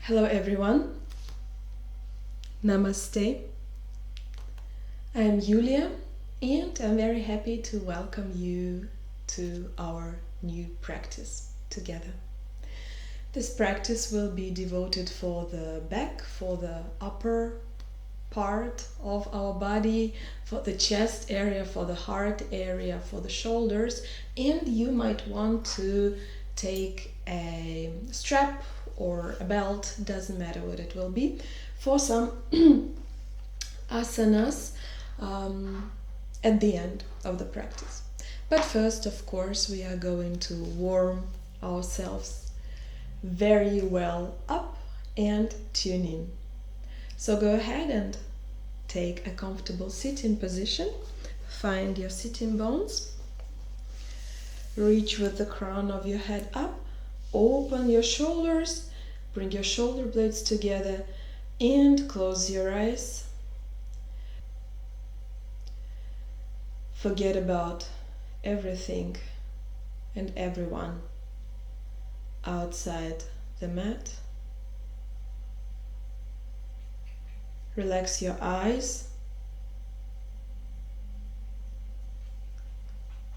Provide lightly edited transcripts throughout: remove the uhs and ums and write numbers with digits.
Hello everyone, Namaste. I'm Julia and I'm very happy to welcome you to our new practice together. This practice will be devoted for the back, for the upper part of our body, for the chest area, for the heart area, for the shoulders, and you might want to take a strap or a belt, doesn't matter what it will be, for some asanas at the end of the practice. But first, of course, we are going to warm ourselves very well up and tune in. So go ahead and take a comfortable sitting position. Find your sitting bones. Reach with the crown of your head up. Open your shoulders. Bring your shoulder blades together and close your eyes. Forget about everything and everyone outside the mat. Relax your eyes.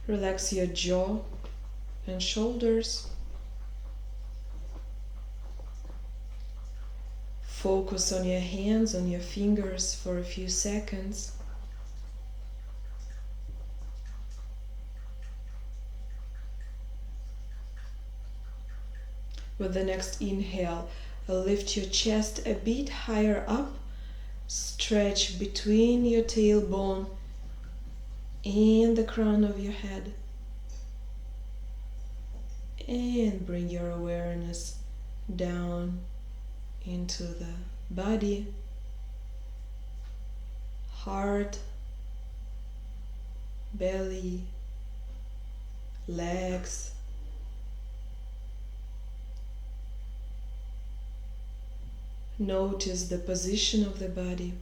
Relax your jaw and shoulders. Focus on your hands, on your fingers for a few seconds. With the next inhale, lift your chest a bit higher up. Stretch between your tailbone and the crown of your head. And bring your awareness down into the body, heart, belly, legs. Notice the position of the body.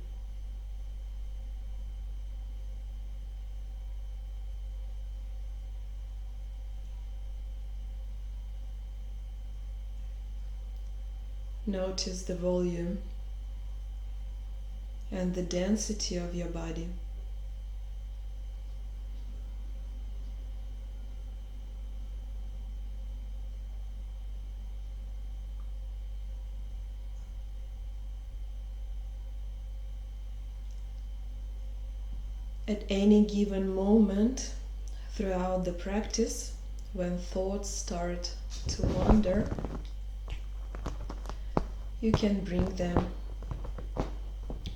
Notice the volume and the density of your body. At any given moment throughout the practice, when thoughts start to wander, you can bring them,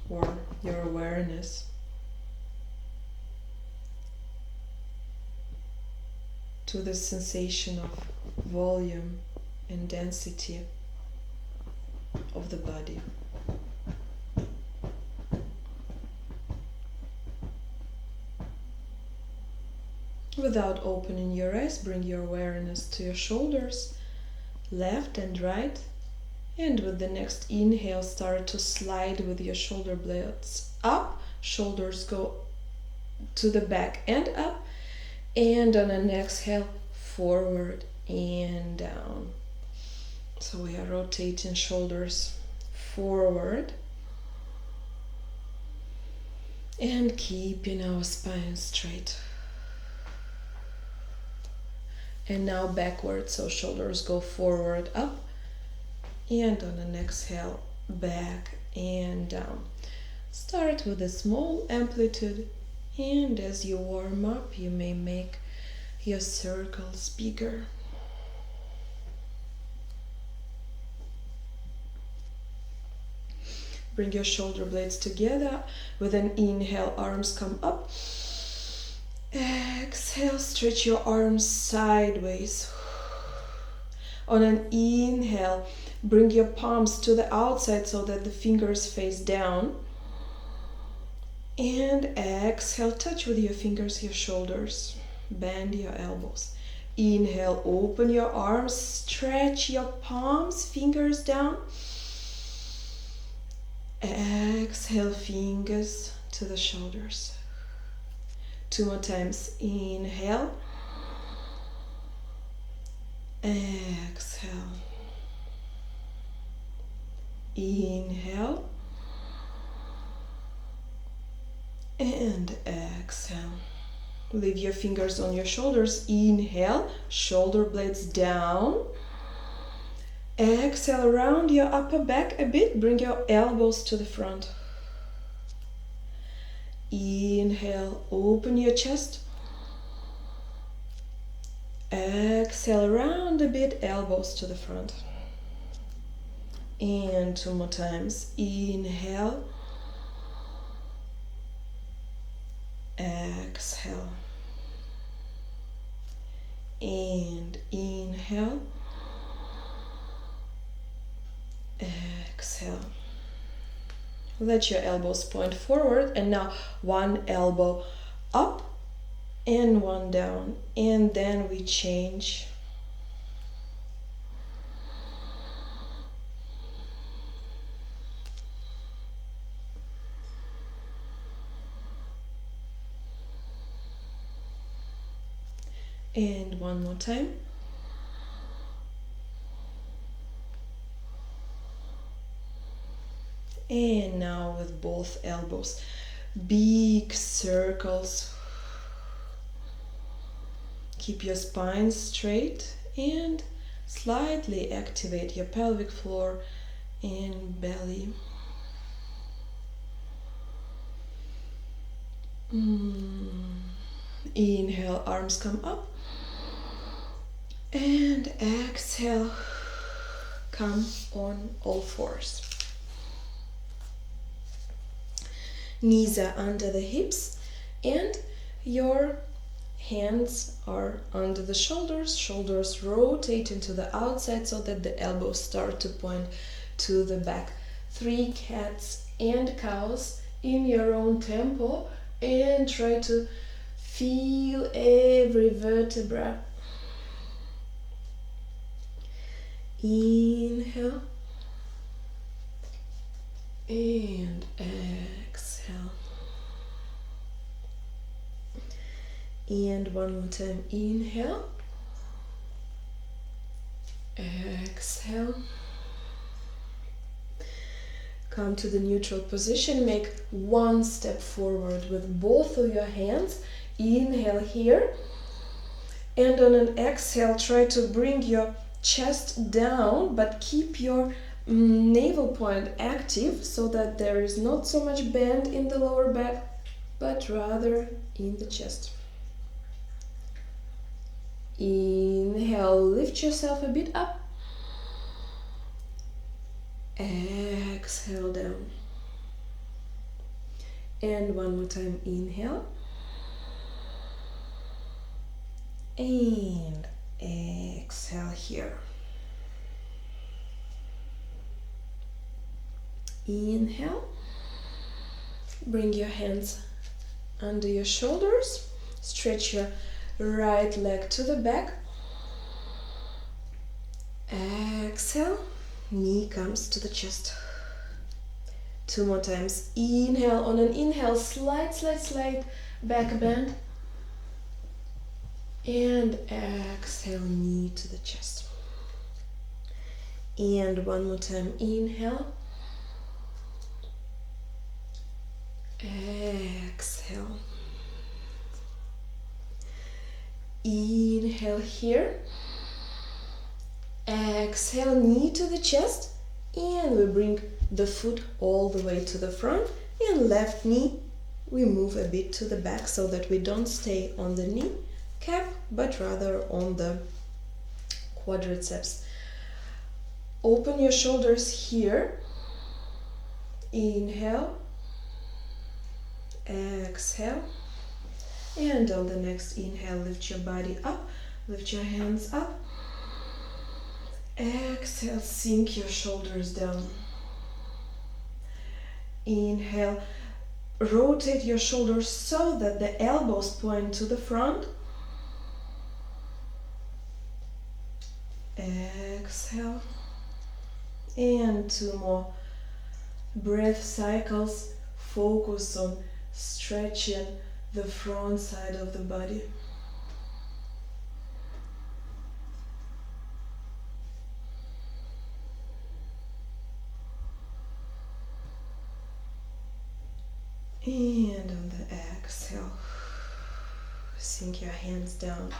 or your awareness, to the sensation of volume and density of the body. Without opening your eyes, bring your awareness to your shoulders, left and right. And with the next inhale, start to slide with your shoulder blades up. Shoulders go to the back and up. And on an exhale, forward and down. So we are rotating shoulders forward. And keeping our spine straight. And now backwards, so shoulders go forward, up. And on an exhale, back and down. Start with a small amplitude, and as you warm up, you may make your circles bigger. Bring your shoulder blades together. With an inhale, arms come up. Exhale, stretch your arms sideways. On an inhale, bring your palms to the outside so that the fingers face down. And exhale, touch with your fingers your shoulders. Bend your elbows. Inhale, open your arms, stretch your palms, fingers down. Exhale, fingers to the shoulders. 2 more times. Inhale. Exhale. Inhale. And exhale. Leave your fingers on your shoulders. Inhale, shoulder blades down. Exhale, round your upper back a bit. Bring your elbows to the front. Inhale, open your chest. Exhale, round a bit, elbows to the front. And 2 more times. Inhale. Exhale. And inhale. Exhale. Let your elbows point forward, and now one elbow up and one down, and then we change. And one more time. And now with both elbows, big circles. Keep your spine straight and slightly activate your pelvic floor and belly. Inhale, arms come up. And exhale, come on all fours. Knees are under the hips and your hands are under the shoulders. Shoulders rotate into the outside so that the elbows start to point to the back. 3 cats and cows in your own tempo, and try to feel every vertebra. Inhale and exhale. And one more time. Inhale. Exhale. Come to the neutral position. Make one step forward with both of your hands. Inhale here. And on an exhale, try to bring your chest down, but keep your navel point active so that there is not so much bend in the lower back, but rather in the chest. Inhale, lift yourself a bit up. Exhale down. And one more time. Inhale. And exhale here. Inhale. Bring your hands under your shoulders. Stretch your right leg to the back. Exhale. Knee comes to the chest. 2 more times. Inhale. On an inhale, slight back bend. And exhale, knee to the chest. And one more time. Inhale. Exhale. Inhale here. Exhale, knee to the chest. And we bring the foot all the way to the front. And left knee, we move a bit to the back so that we don't stay on the knee cap, but rather on the quadriceps. Open your shoulders here. Inhale. Exhale. And on the next inhale, lift your body up. Lift your hands up. Exhale, sink your shoulders down. Inhale, rotate your shoulders so that the elbows point to the front. Exhale. And 2 more breath cycles. Focus on stretching the front side of the body. And on the exhale, sink your hands down.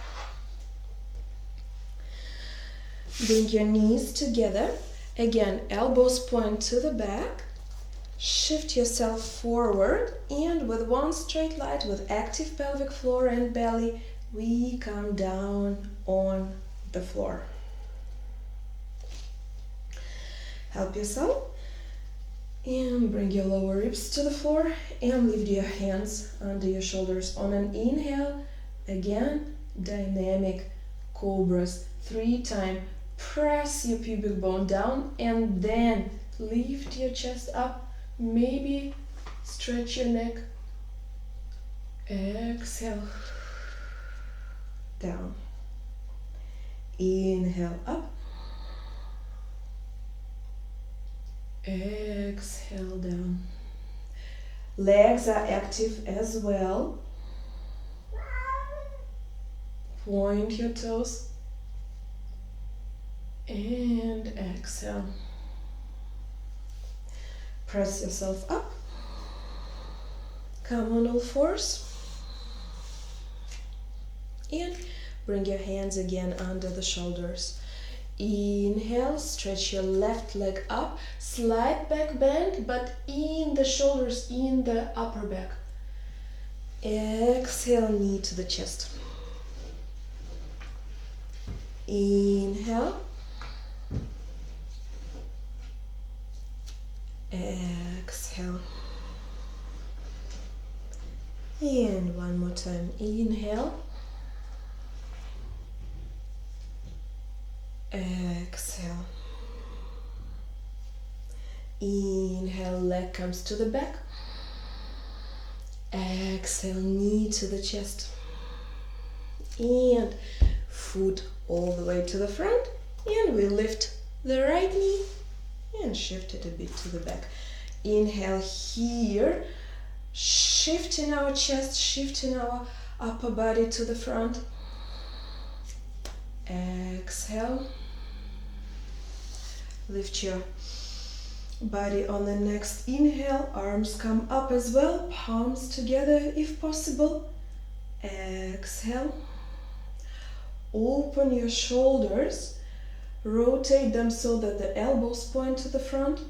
Bring your knees together. Again, elbows point to the back. Shift yourself forward, and with one straight line, with active pelvic floor and belly, we come down on the floor. Help yourself and bring your lower ribs to the floor and lift your hands under your shoulders. On an inhale, again, dynamic cobras 3 times. Press your pubic bone down and then lift your chest up. Maybe stretch your neck. Exhale. Down. Inhale up. Exhale down. Legs are active as well. Point your toes. And exhale. Press yourself up. Come on all fours. And bring your hands again under the shoulders. Inhale, stretch your left leg up, slight back bend, but in the shoulders, in the upper back. Exhale, knee to the chest. Inhale. Exhale. And one more time. Inhale. Exhale. Inhale, leg comes to the back. Exhale, knee to the chest. And foot all the way to the front. And we lift the right knee and shift it a bit to the back. Inhale here, shifting our chest, shifting our upper body to the front. Exhale. Lift your body on the next inhale. Arms come up as well, palms together if possible. Exhale. Open your shoulders. Rotate them so that the elbows point to the front.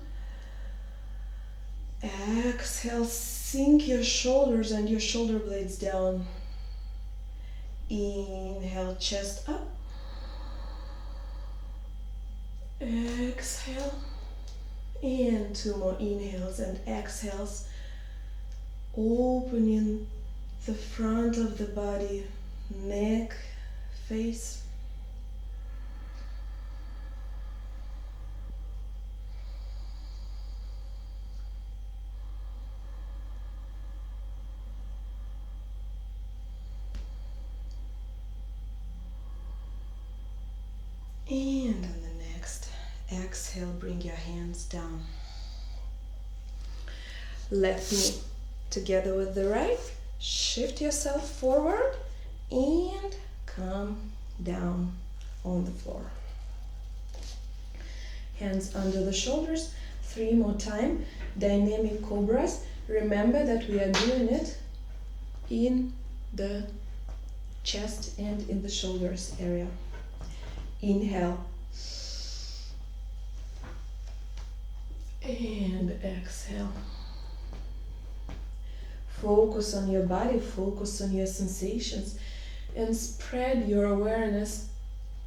Exhale, sink your shoulders and your shoulder blades down. Inhale, chest up. Exhale. And 2 more inhales and exhales. Opening the front of the body, neck, face. And on the next exhale, bring your hands down. Left knee together with the right. Shift yourself forward and come down on the floor. Hands under the shoulders. 3 more times. Dynamic cobras. Remember that we are doing it in the chest and in the shoulders area. Inhale. And exhale. Focus on your body, focus on your sensations, and spread your awareness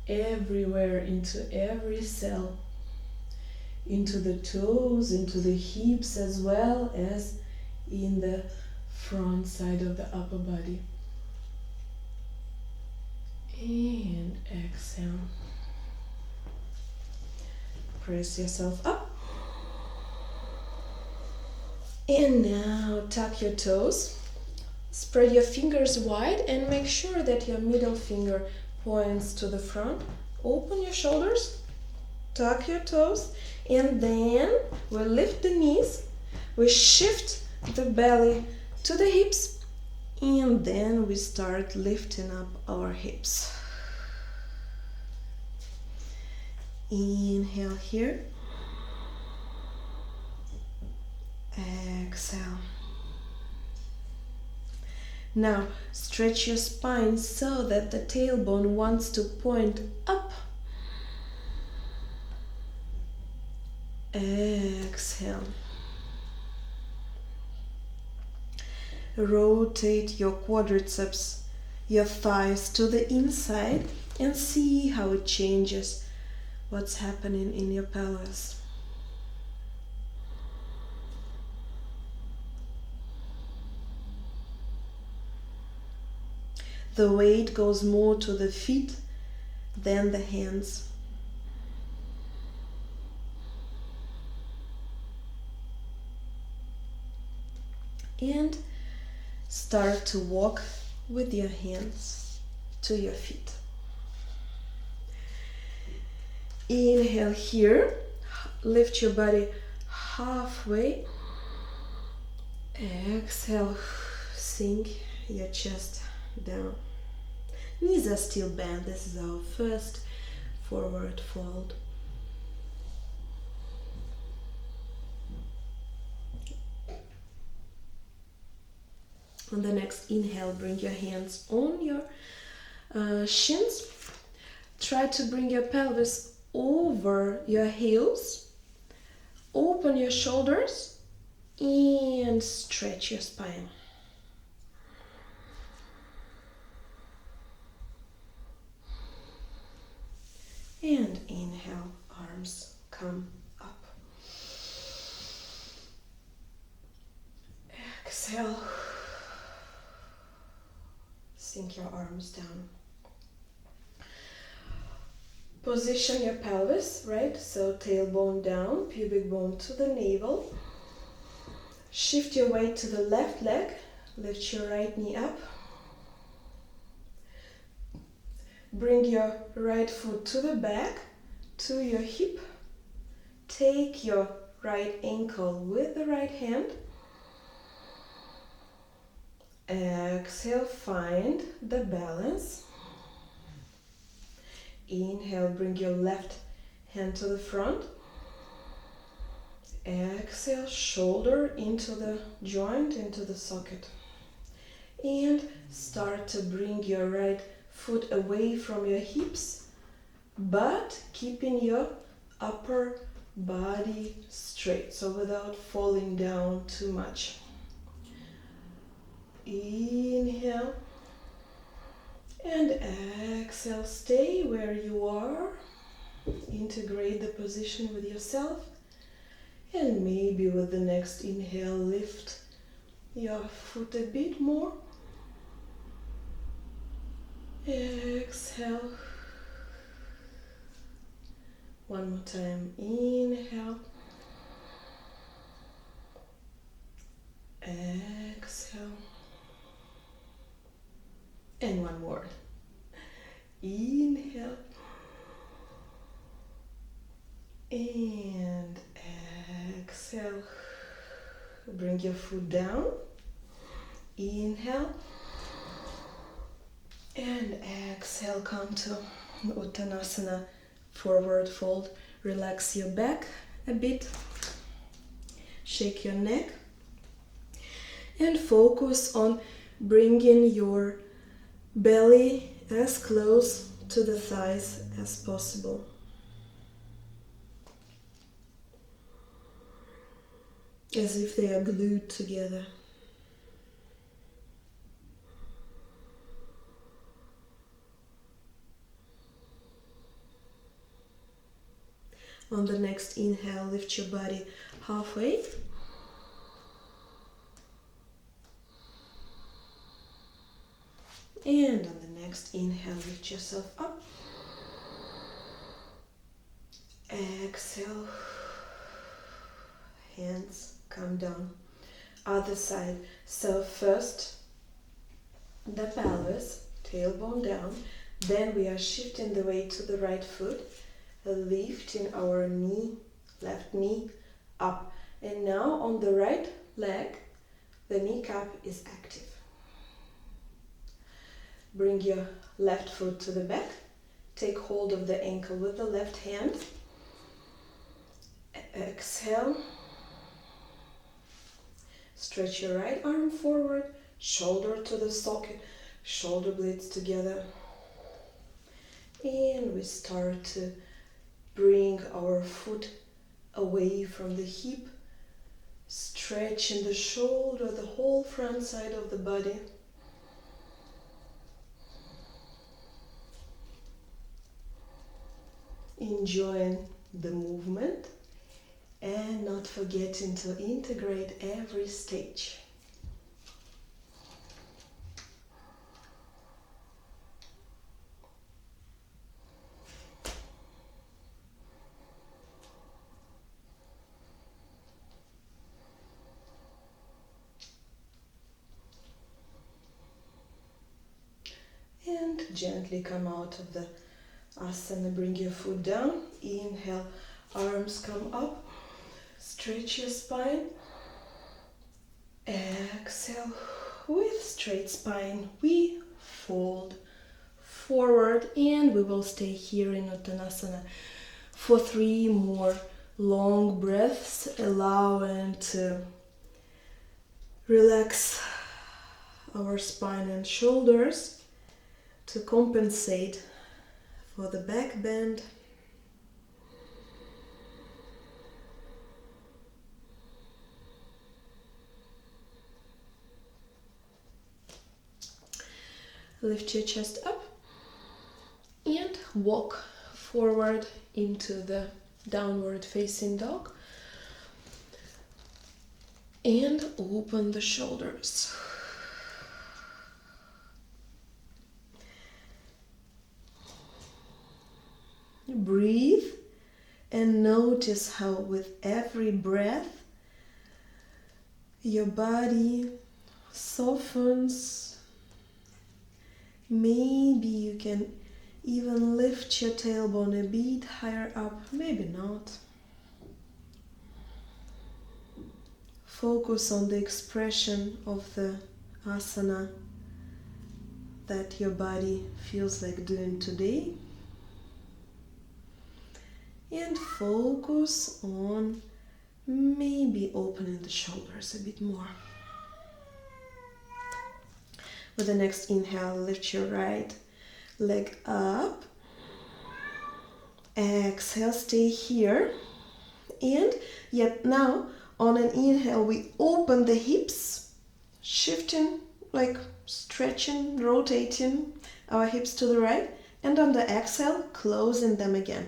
everywhere, into every cell, into the toes, into the hips, as well as in the front side of the upper body. And exhale. Press yourself up. And now tuck your toes. Spread your fingers wide and make sure that your middle finger points to the front. Open your shoulders. Tuck your toes. And then we lift the knees. We shift the belly to the hips. And then we start lifting up our hips. Inhale here. Exhale. Now stretch your spine so that the tailbone wants to point up. Exhale. Rotate your quadriceps, your thighs to the inside and see how it changes what's happening in your pelvis. The weight goes more to the feet than the hands. And start to walk with your hands to your feet. Inhale here, lift your body halfway. Exhale, sink your chest down. Knees are still bent. This is our first forward fold. On the next inhale, bring your hands on your shins. Try to bring your pelvis over your heels. Open your shoulders and stretch your spine. And inhale, arms come up. Exhale. Sink your arms down. Position your pelvis, right? So tailbone down, pubic bone to the navel. Shift your weight to the left leg. Lift your right knee up. Bring your right foot to the back, to your hip. Take your right ankle with the right hand. Exhale, find the balance. Inhale, bring your left hand to the front. Exhale, shoulder into the joint, into the socket. And start to bring your right foot away from your hips, but keeping your upper body straight, so without falling down too much. Inhale and exhale. Stay where you are. Integrate the position with yourself, and maybe with the next inhale, lift your foot a bit more. Exhale. One more time. Inhale. Exhale. And one more. Inhale. And exhale. Bring your foot down. Inhale. And exhale, come to Uttanasana, forward fold. Relax your back a bit. Shake your neck. And focus on bringing your belly as close to the thighs as possible. As if they are glued together. On the next inhale, lift your body halfway. And on the next inhale, lift yourself up. Exhale. Hands come down. Other side. So first, the pelvis, tailbone down. Then we are shifting the weight to the right foot. Lifting our knee, left knee up. And now on the right leg, the kneecap is active. Bring your left foot to the back. Take hold of the ankle with the left hand. Exhale. Stretch your right arm forward. shoulder to the socket, shoulder blades together. And we start to bring our foot away from the hip, stretching the shoulder, the whole front side of the body. Enjoying the movement and not forgetting to integrate every stage. And gently come out of the asana, bring your foot down, inhale, arms come up, stretch your spine, exhale, with straight spine, we fold forward and we will stay here in Uttanasana for 3 more long breaths, allowing to relax our spine and shoulders to compensate for the back bend. Lift your chest up and walk forward into the downward facing dog and open the shoulders. Breathe and notice how with every breath your body softens. Maybe you can even lift your tailbone a bit higher up, maybe not. Focus on the expression of the asana that your body feels like doing today. And focus on maybe opening the shoulders a bit more. With the next inhale, lift your right leg up. Exhale, stay here. And yet now, on an inhale, we open the hips, shifting, like stretching, rotating our hips to the right. And on the exhale, closing them again.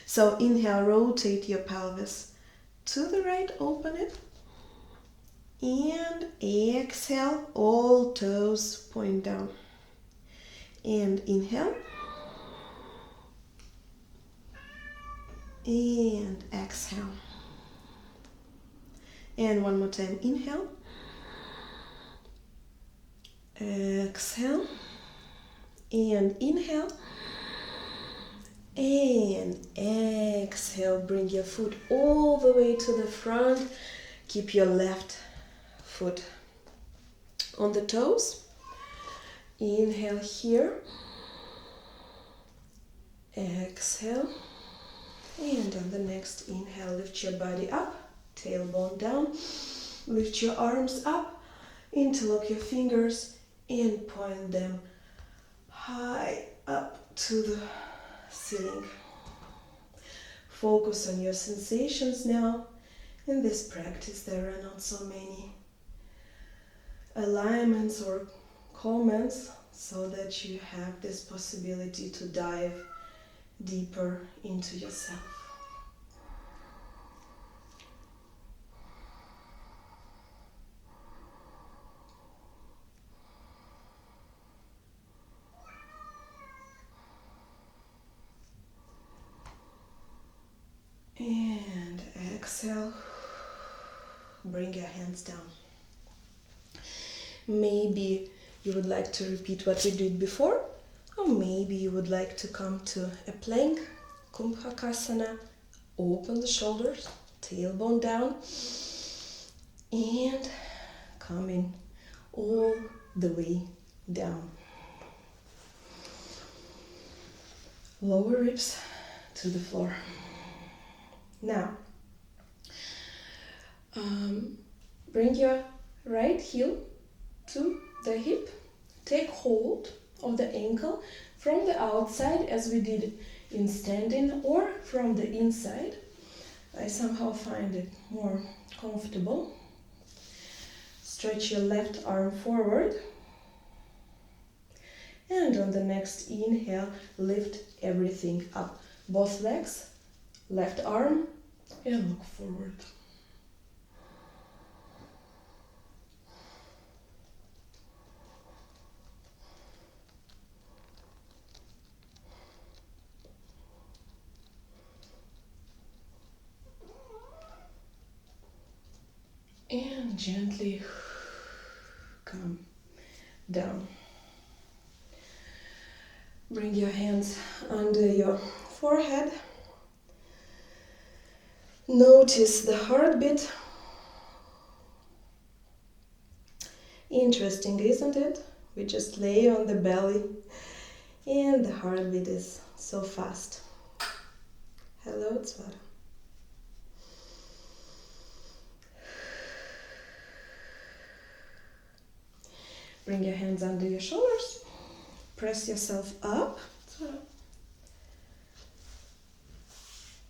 So inhale, rotate your pelvis to the right, open it. And exhale, all toes point down. And inhale. And exhale. And one more time, inhale. Exhale. And inhale. And exhale, bring your foot all the way to the front. Keep your left foot on the toes. Inhale here. Exhale. And on the next inhale, lift your body up, tailbone down. Lift your arms up, interlock your fingers and point them high up to the ceiling. Focus on your sensations now. In this practice, there are not so many alignments or comments, so that you have this possibility to dive deeper into yourself. And exhale, bring your hands down. Maybe you would like to repeat what we did before, or maybe you would like to come to a plank, Kumbhakasana, open the shoulders, tailbone down, and coming all the way down. Lower ribs to the floor. Now, bring your right heel to the hip. Take hold of the ankle from the outside as we did in standing, or from the inside. I somehow find it more comfortable. Stretch your left arm forward. And on the next inhale, lift everything up. Both legs, left arm, and look forward. And gently come down. Bring your hands under your forehead. Notice the heartbeat. Interesting, isn't it? We just lay on the belly and the heartbeat is so fast. Hello, Tzvara. Bring your hands under your shoulders. Press yourself up.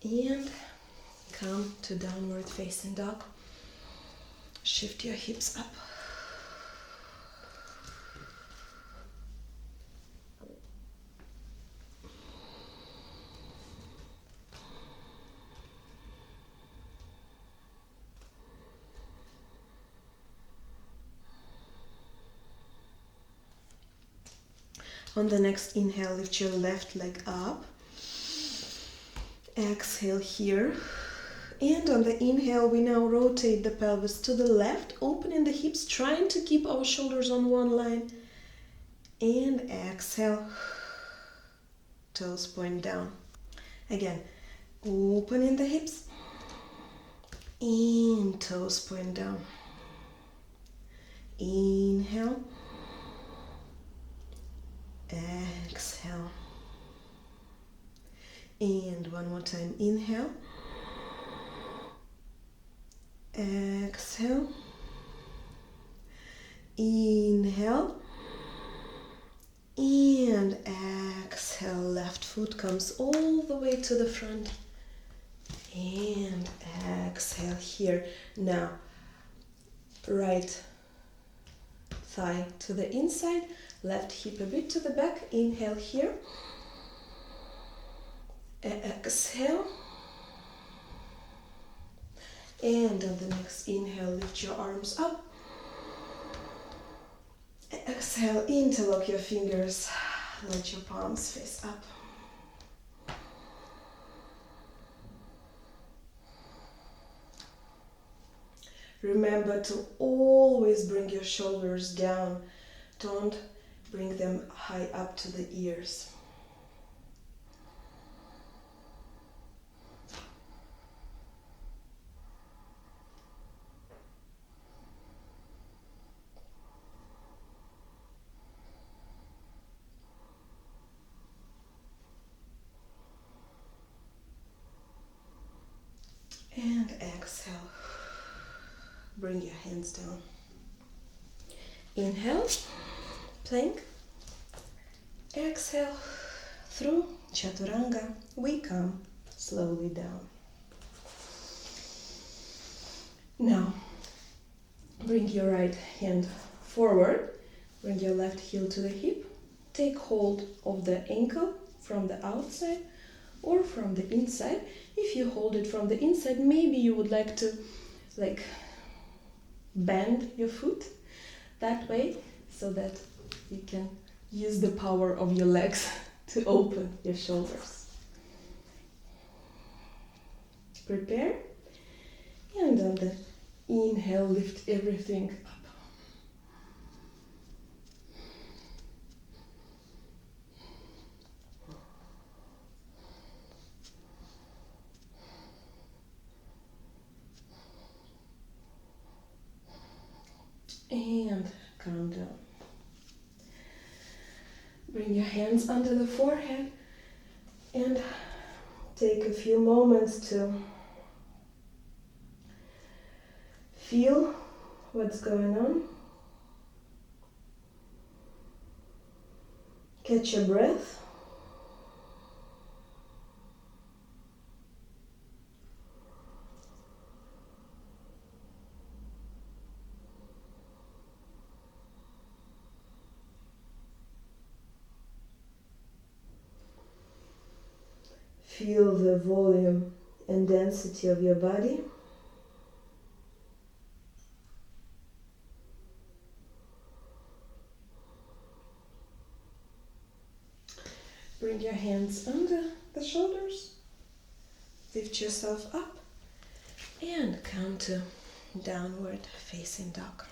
And come to downward facing dog. Shift your hips up. On the next inhale, lift your left leg up. Exhale here. And on the inhale, we now rotate the pelvis to the left, opening the hips, trying to keep our shoulders on one line. And exhale, toes point down. Again, opening the hips, and toes point down. Inhale. Exhale. And one more time. Inhale. Exhale. Inhale. And exhale. Left foot comes all the way to the front. And exhale here. Now, right thigh to the inside. Left hip a bit to the back. Inhale here. Exhale. And on the next inhale, lift your arms up. Exhale, interlock your fingers. Let your palms face up. Remember to always bring your shoulders down. Don't bring them high up to the ears. And exhale. Bring your hands down. Inhale, plank. Exhale, through chaturanga, we come slowly down. Now, bring your right hand forward. Bring your left heel to the hip. Take hold of the ankle from the outside or from the inside. If you hold it from the inside, maybe you would like to bend your foot that way so that you can use the power of your legs to open your shoulders. Prepare. And on the inhale, lift everything up. And calm down. Bring your hands under the forehead and take a few moments to feel what's going on. Catch your breath. Feel the volume and density of your body. Bring your hands under the shoulders. Lift yourself up and come to downward facing dog.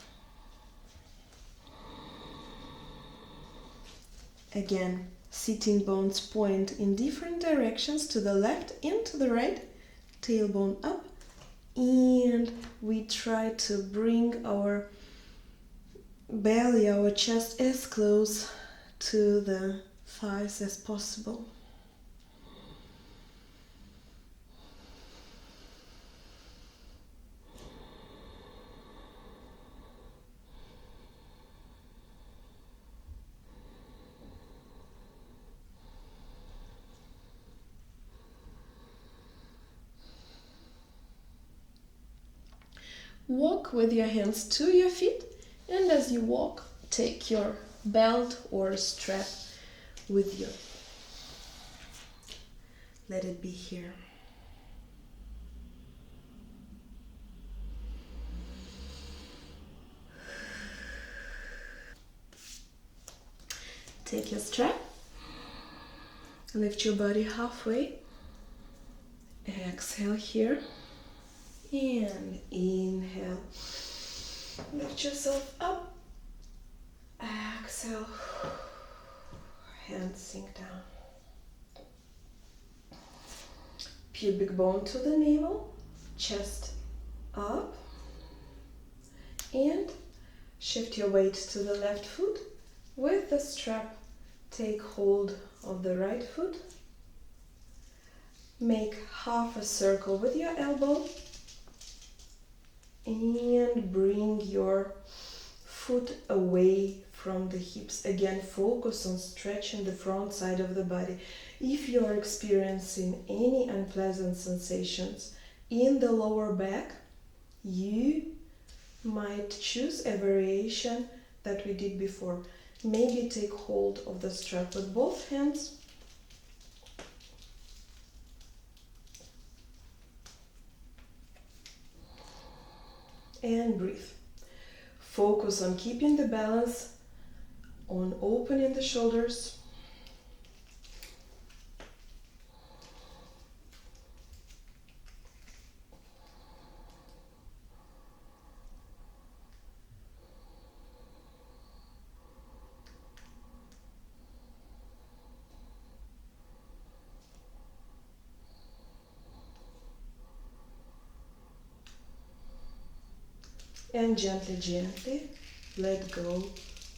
Again, sitting bones point in different directions, to the left and to the right, tailbone up, and we try to bring our belly, our chest as close to the thighs as possible. Walk with your hands to your feet, and as you walk, take your belt or strap with you. Let it be here. Take your strap, lift your body halfway, exhale here, and inhale. Lift yourself up, exhale, hands sink down. Pubic bone to the navel, chest up, and shift your weight to the left foot. With the strap, take hold of the right foot. Make half a circle with your elbow and bring your foot away from the hips. Again, focus on stretching the front side of the body. If you are experiencing any unpleasant sensations in the lower back, you might choose a variation that we did before. Maybe take hold of the strap with both hands and breathe. Focus on keeping the balance, on opening the shoulders. And gently let go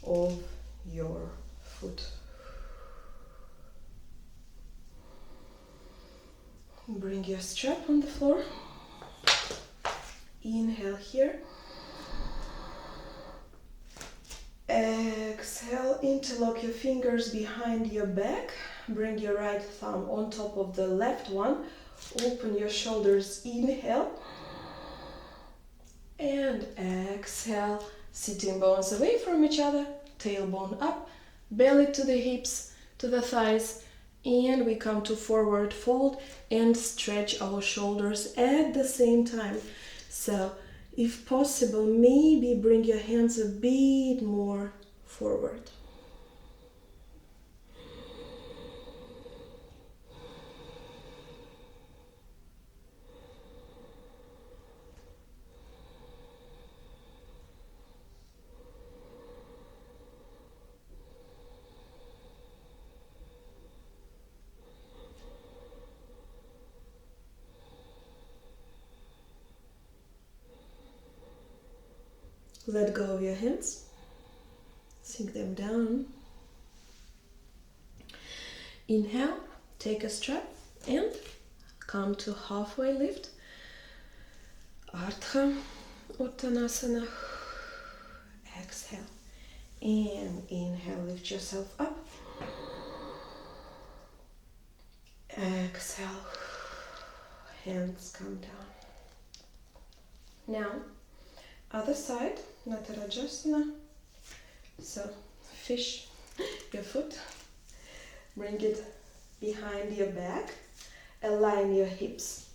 of your foot. Bring your strap on the floor. Inhale here. Exhale, interlock your fingers behind your back. Bring your right thumb on top of the left one. Open your shoulders, inhale. And exhale, sitting bones away from each other, tailbone up, belly to the hips, to the thighs, and we come to forward fold and stretch our shoulders at the same time. So, if possible, maybe bring your hands a bit more forward. Let go of your hands, sink them down. Inhale, take a strap and come to halfway lift. Ardha Uttanasana. Exhale and inhale, lift yourself up. Exhale. Hands come down. Now, other side, Natarajasana. So, fish your foot, bring it behind your back, align your hips,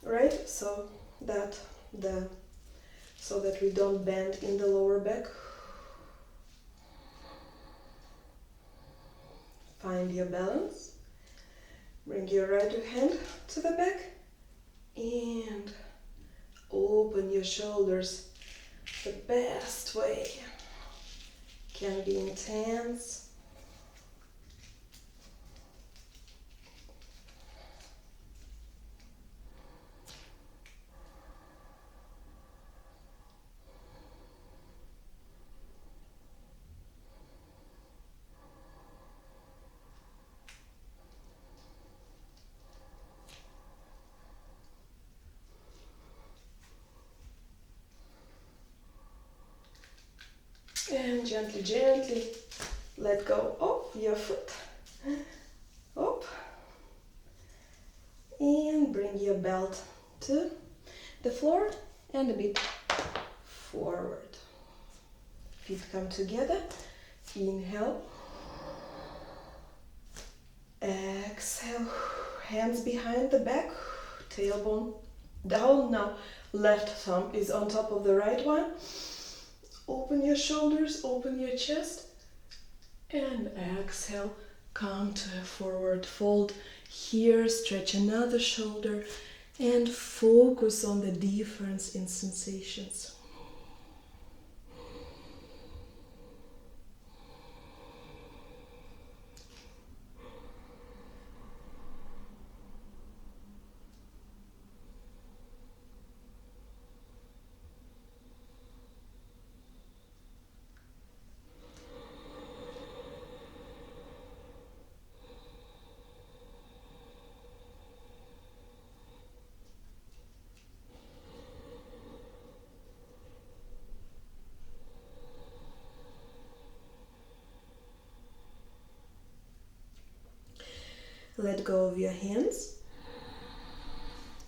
right? So that we don't bend in the lower back. Find your balance. Bring your right hand to the back and open your shoulders the best way. Can be intense. And gently, gently let go of your foot. Up. And bring your belt to the floor and a bit forward. Feet come together. Inhale. Exhale. Hands behind the back. Tailbone down. Now left thumb is on top of the right one. Open your shoulders, open your chest, and exhale, come to a forward fold. Here, stretch another shoulder and focus on the difference in sensations. Let go of your hands.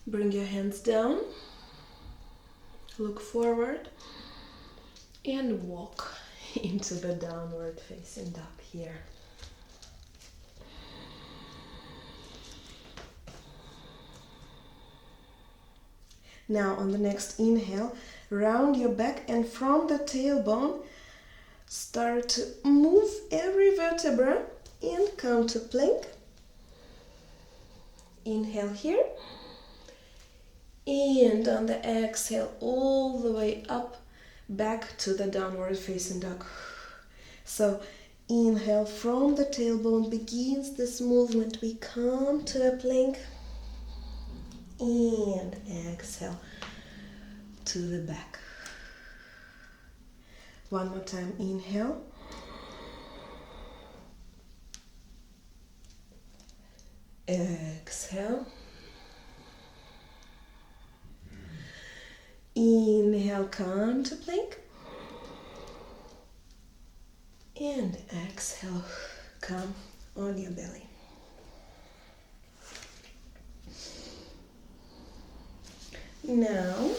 Bring your hands down. Look forward and walk into the downward facing dog here. Now on the next inhale, round your back and from the tailbone, start to move every vertebra and come to plank. Inhale here. And on the exhale, all the way up, back to the downward facing dog. So inhale from the tailbone begins this movement. We come to a plank. And exhale to the back. One more time, inhale. Exhale. Inhale, come to plank. And exhale, come on your belly. Now,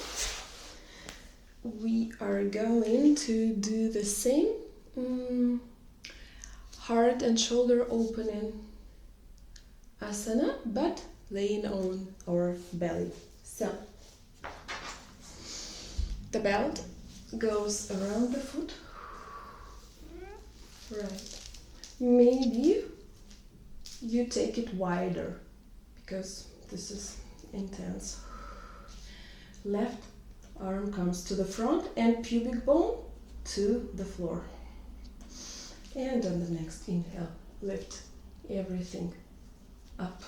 we are going to do the same heart and shoulder opening asana, but laying on our belly. So, the belt goes around the foot. Right. Maybe you take it wider because this is intense. Left arm comes to the front and pubic bone to the floor. And on the next inhale, lift everything up.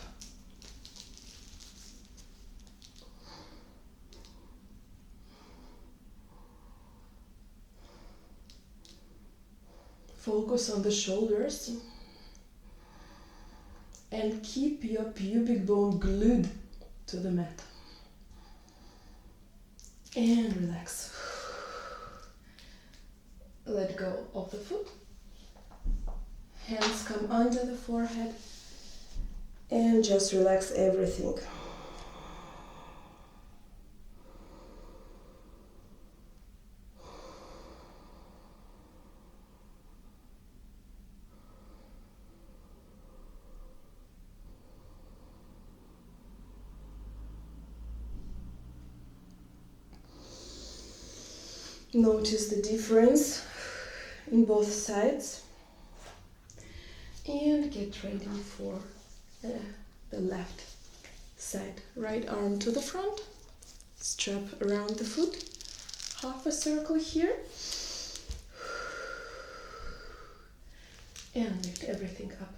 Focus on the shoulders and keep your pubic bone glued to the mat. And relax. Let go of the foot. Hands come under the forehead and just relax everything. Notice the difference in both sides and get ready for the left side. Right arm to the front, strap around the foot, half a circle here, and lift everything up.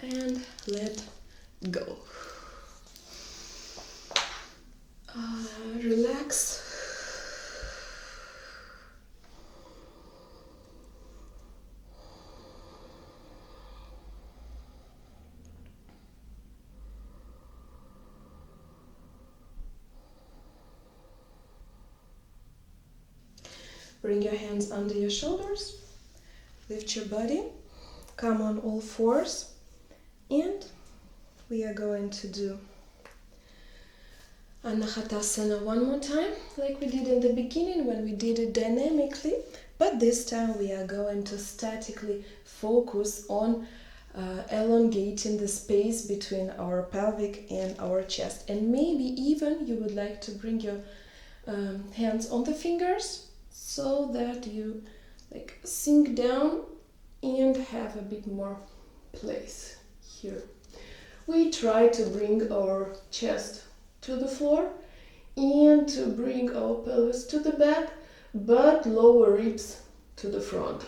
And let go. Relax. Bring your hands under your shoulders. Lift your body. Come on all fours. And we are going to do Anahatasana one more time, like we did in the beginning when we did it dynamically. But this time we are going to statically focus on elongating the space between our pelvic and our chest. And maybe even you would like to bring your hands on the fingers so that you like sink down and have a bit more place here. We try to bring our chest to the floor and to bring our pelvis to the back, but lower ribs to the front.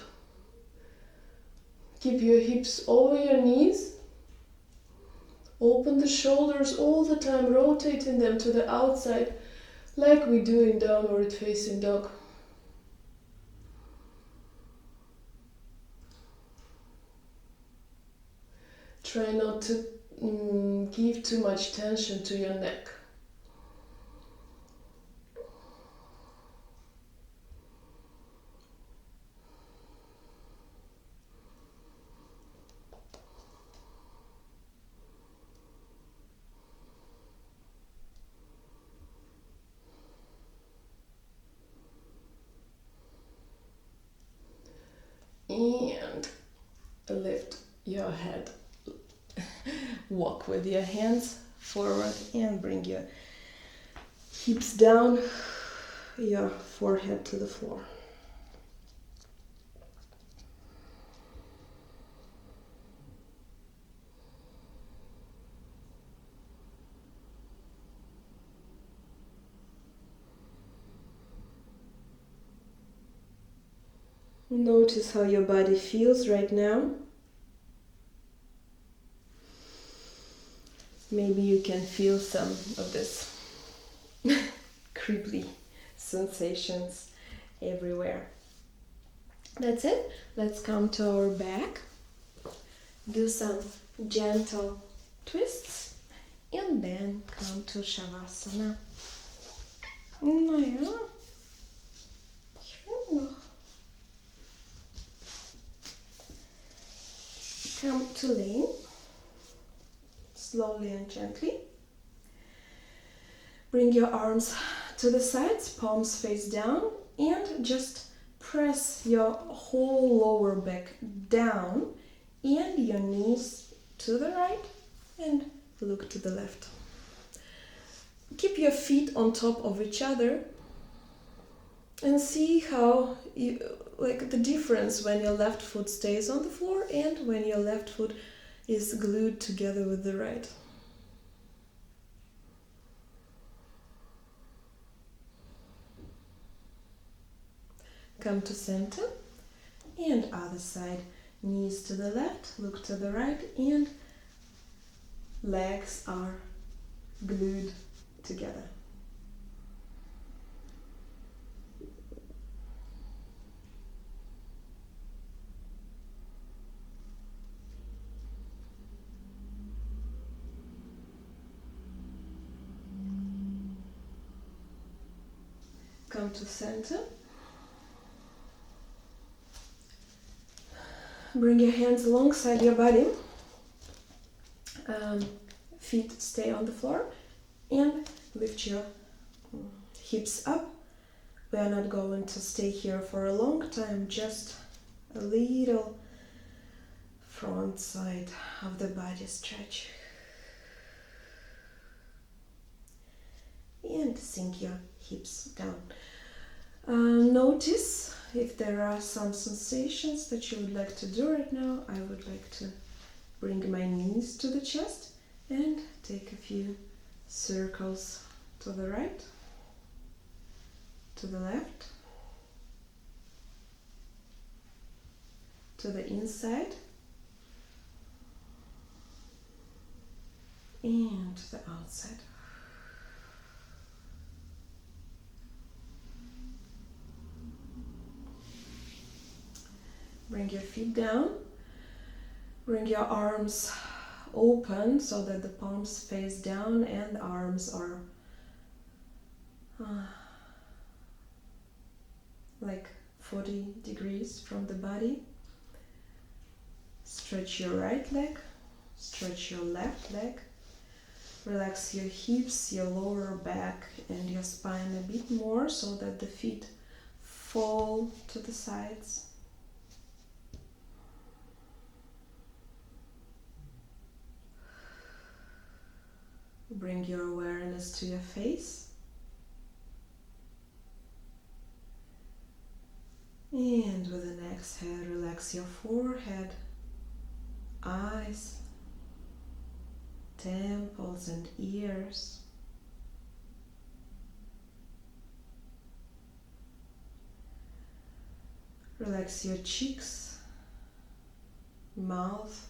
Keep your hips over your knees. Open the shoulders all the time, rotating them to the outside like we do in downward facing dog. Try not to give too much tension to your neck. And lift your head. Walk with your hands forward and bring your hips down, your forehead to the floor. Notice how your body feels right now. Maybe you can feel some of this creepy sensations everywhere. That's it. Let's come to our back. Do some gentle twists and then come to Shavasana. Naja, schön noch. Come to lay. Slowly and gently. Bring your arms to the sides, palms face down, and just press your whole lower back down and your knees to the right and look to the left. Keep your feet on top of each other and see how you like the difference when your left foot stays on the floor and when your left foot is glued together with the right. Come to center and other side. Knees to the left, look to the right, and legs are glued together. Come to center. Bring your hands alongside your body. Feet stay on the floor and lift your hips up. We are not going to stay here for a long time, just a little front side of the body stretch. And sink your hips down. Notice if there are some sensations that you would like to do right now. I would like to bring my knees to the chest and take a few circles to the right, to the left, to the inside, and to the outside. Bring your feet down. Bring your arms open so that the palms face down and the arms are like 40 degrees from the body. Stretch your right leg, stretch your left leg. Relax your hips, your lower back and your spine a bit more so that the feet fall to the sides. Bring your awareness to your face. And with an exhale, relax your forehead, eyes, temples and ears. Relax your cheeks, mouth,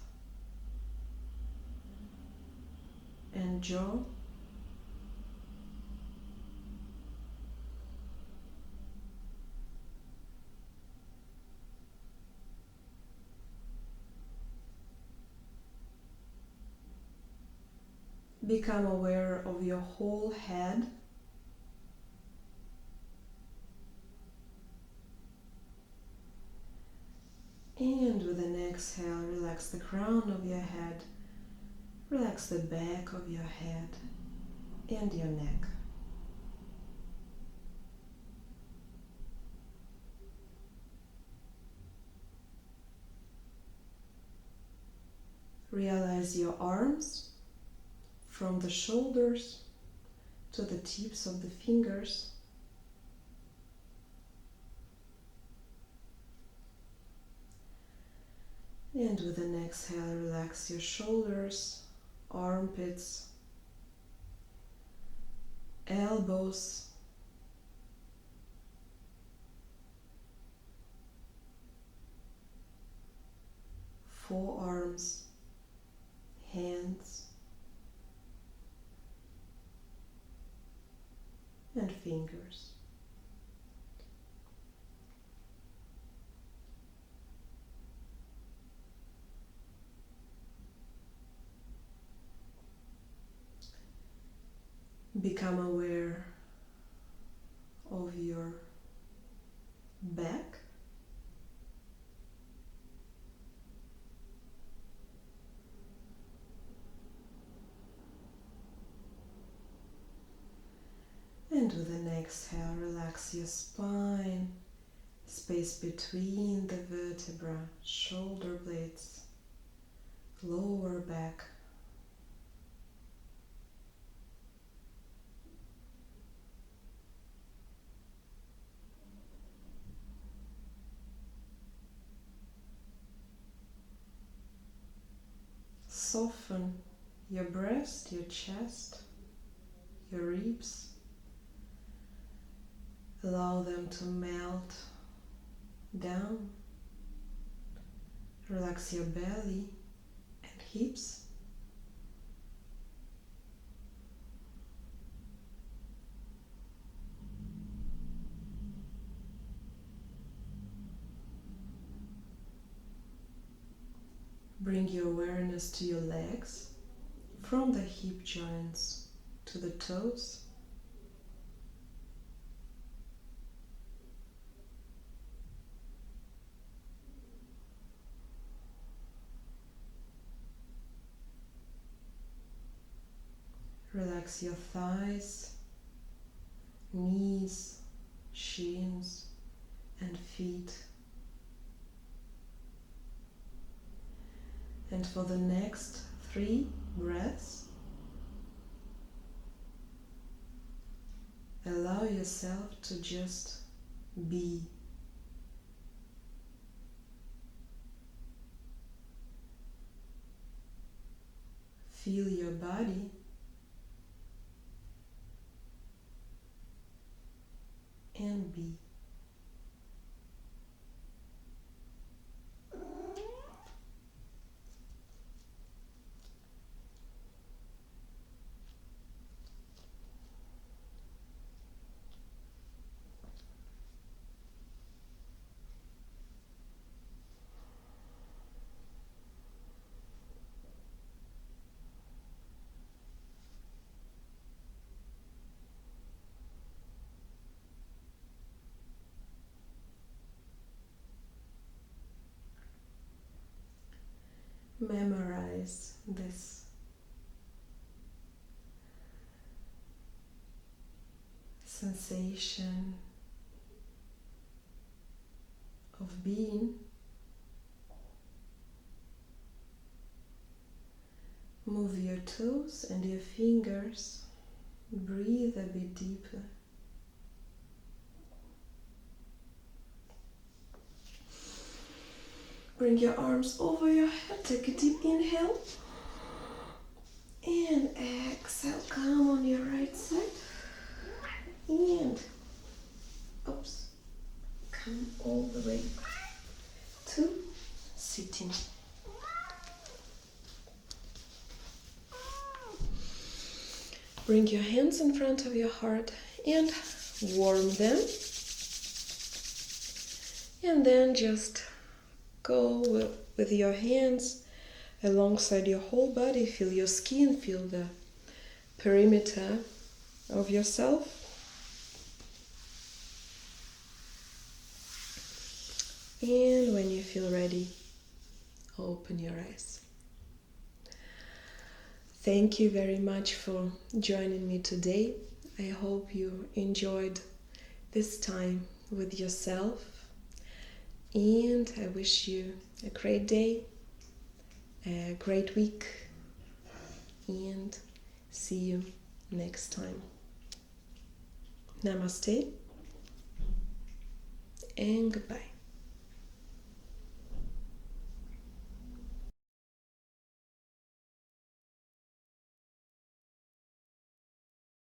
and jaw. Become aware of your whole head. And with an exhale, relax the crown of your head. Relax the back of your head and your neck. Realize your arms from the shoulders to the tips of the fingers. And with an exhale, relax your shoulders, armpits, elbows, forearms, hands, and fingers. Become aware of your back, and with an exhale, relax your spine, space between the vertebra, shoulder blades, lower back. Soften your breast, your chest, your ribs. Allow them to melt down. Relax your belly and hips. Bring your awareness to your legs, from the hip joints to the toes. Relax your thighs, knees, shins, and feet. And for the next 3 breaths, allow yourself to just be. Feel your body and be. Memorize this sensation of being. Move your toes and your fingers. Breathe a bit deeper. Bring your arms over your head. Take a deep inhale. And exhale. Come on your right side. And come all the way to sitting. Bring your hands in front of your heart and warm them. And then just go with your hands alongside your whole body. Feel your skin, feel the perimeter of yourself. And when you feel ready, open your eyes. Thank you very much for joining me today. I hope you enjoyed this time with yourself. And I wish you a great day, a great week, and see you next time. Namaste and goodbye.